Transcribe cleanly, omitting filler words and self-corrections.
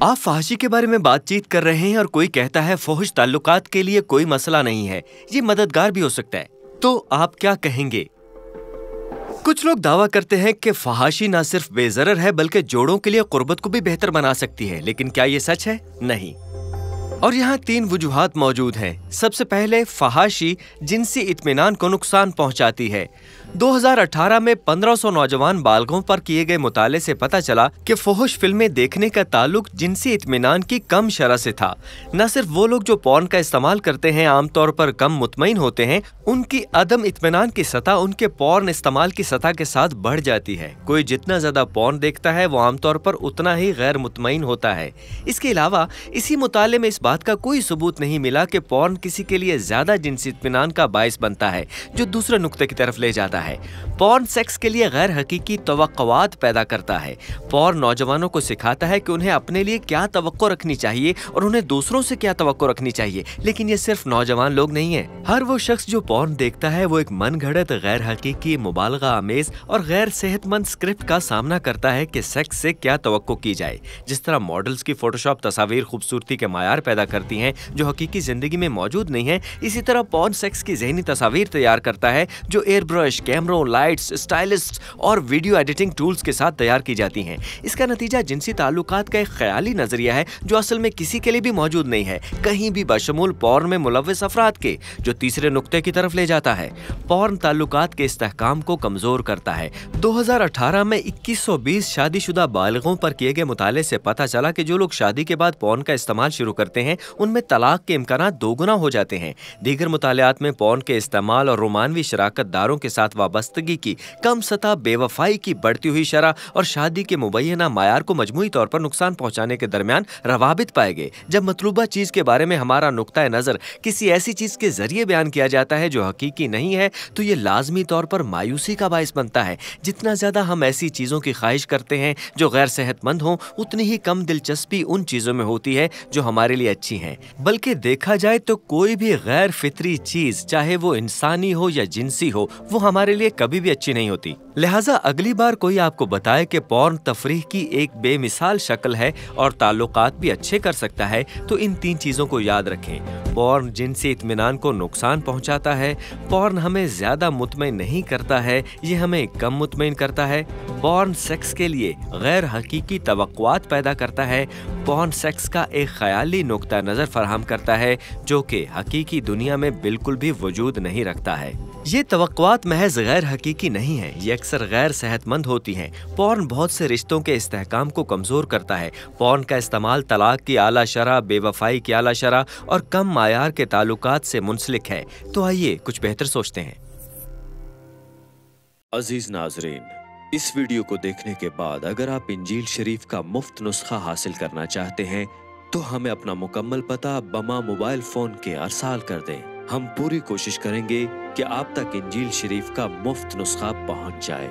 आप फहाशी के बारे में बातचीत कर रहे हैं और कोई कहता है फहुश ताल्लुकात के लिए कोई मसला नहीं है, ये मददगार भी हो सकता है, तो आप क्या कहेंगे? कुछ लोग दावा करते हैं कि फहाशी ना सिर्फ बेज़रर है बल्कि जोड़ों के लिए कुर्बत को भी बेहतर बना सकती है, लेकिन क्या ये सच है? नहीं। और यहाँ 3 वजूहात मौजूद हैं। सबसे पहले, फहाशी जिनसी इत्मीनान को नुकसान पहुंचाती है। 2018 में 1500 नौजवान बालगों पर किए गए मुताले से पता चला कि फहुश फिल्में देखने का ताल्लुक जिनसी इत्मीनान की कम शरह से था। न सिर्फ वो लोग जो पॉर्न का इस्तेमाल करते हैं आमतौर पर कम मुतमईन होते हैं, उनकी अदम इत्मीनान की सतह उनके पॉर्न इस्तेमाल की सतह के साथ बढ़ जाती है। कोई जितना ज्यादा पॉर्न देखता है वो आमतौर पर उतना ही गैर मुतमईन होता है। इसके अलावा इसी मुताले में इस बात का कोई सबूत नहीं मिला कि पॉर्न किसी के लिए ज्यादा जिनसी इत्मीनान का बाइस बनता है, जो दूसरे नुक्ते की तरफ ले जाता है। पॉर्न सेक्स के लिए गैर हकीकी तवक्कुआत पैदा करता है। पॉर्न नौजवानों को सिखाता है कि उन्हें अपने लिए क्या तवक्को रखनी चाहिए और उन्हें दूसरों से क्या तवक्को रखनी चाहिए। लेकिन ये सिर्फ नौजवान लोग नहीं है। हर वो शख्स जो पॉर्न देखता है वो एक मनगढ़ंत गैर हकीकी मुबालगा आमेज और गैर सेहतमंद स्क्रिप्ट का सामना करता है कि सेक्स से क्या तवक्को की जाए। जिस तरह मॉडल्स की फोटोशॉप तस्वीर खूबसूरती के मायार पैदा करती हैं जो हकीकी जिंदगी में मौजूद नहीं है, इसी तरह पॉर्न सेक्स की ज़हनी तस्वीर तैयार करता है जो एयर ब्रश, कैमरों, लाइट्स, स्टाइलिस्ट और वीडियो एडिटिंग टूल्स के साथ तैयार की जाती हैं। इसका नतीजा जिनसी ताल्लुकात का एक ख्याली नजरिया है जो असल में किसी के लिए भी मौजूद नहीं है, कहीं भी, बशमूल पॉर्न में मुलव्वस अफराद के, जो तीसरे नुक्ते की तरफ ले जाता है। पॉर्न ताल्लुकात के इस्तेहकाम को कमजोर करता है। 2018 में 2120 शादीशुदा बालिगों पर किए गए मुताले से पता चला कि जो लोग शादी के बाद पॉर्न का इस्तेमाल शुरू करते हैं उनमें तलाक के इम्कानात दोगुना हो जाते हैं। दीगर मुतालियात में पॉर्न के इस्तेमाल और रोमानवी शराकत दारों के साथ वाबस्तगी की कम सतह, बेवफाई की बढ़ती हुई शरह और शादी के मुबैना मायार को मजमूई तौर पर नुकसान पहुंचाने के दरमियान रवाबित पाए गए। जब मतलूबा चीज के बारे में हमारा नुक्ता नजर किसी ऐसी चीज के जरिए बयान किया जाता है जो हकीकी नहीं है, तो ये लाजमी तौर पर मायूसी का बाइस बनता है। जितना ज्यादा हम ऐसी चीजों की ख्वाहिश करते हैं जो गैर सेहतमंद हों, उतनी ही कम दिलचस्पी उन चीजों में होती है जो हमारे लिए अच्छी हैं। बल्कि देखा जाए तो कोई भी गैर फितरी चीज, चाहे वो इंसानी हो या जिनसी हो, वो हमारे लिए कभी भी अच्छी नहीं होती। लिहाजा अगली बार कोई आपको बताए कि पॉर्न तफरीह की एक बेमिसाल शक्ल है और ताल्लुकात भी अच्छे कर सकता है, तो इन 3 चीजों को याद रखें। पॉर्न जिनसी इत्मीनान को नुकसान पहुंचाता है, पॉर्न हमें ज्यादा मुतमईन नहीं करता है, ये हमें कम मुतमईन करता है। पॉर्न सेक्स के लिए गैर हकीकी तवक्कुआत पैदा करता है। पॉर्न सेक्स का एक ख्याली नुक्ता नजर फराहम करता है जो कि हकीकी दुनिया में बिल्कुल भी वजूद नहीं रखता है। ये तवक्कुआत महज गैर हकीकी नहीं है, ये अक्सर गैर सेहतमंद होती हैं। पॉर्न बहुत से रिश्तों के इस्तेहकाम को कमजोर करता है। पॉर्न का इस्तेमाल तलाक की आला शरह, बेवफाई की आला शरह और कम मायार के ताल्लुकात से मुंसलिक है। तो आइए कुछ बेहतर सोचते हैं। अजीज नाजरीन, इस वीडियो को देखने के बाद अगर आप इंजील शरीफ का मुफ्त नुस्खा हासिल करना चाहते हैं तो हमें अपना मुकम्मल पता बमा मोबाइल फोन के अरसाल कर दें। हम पूरी कोशिश करेंगे कि आप तक इंजील शरीफ का मुफ्त नुस्खा पहुंच जाए।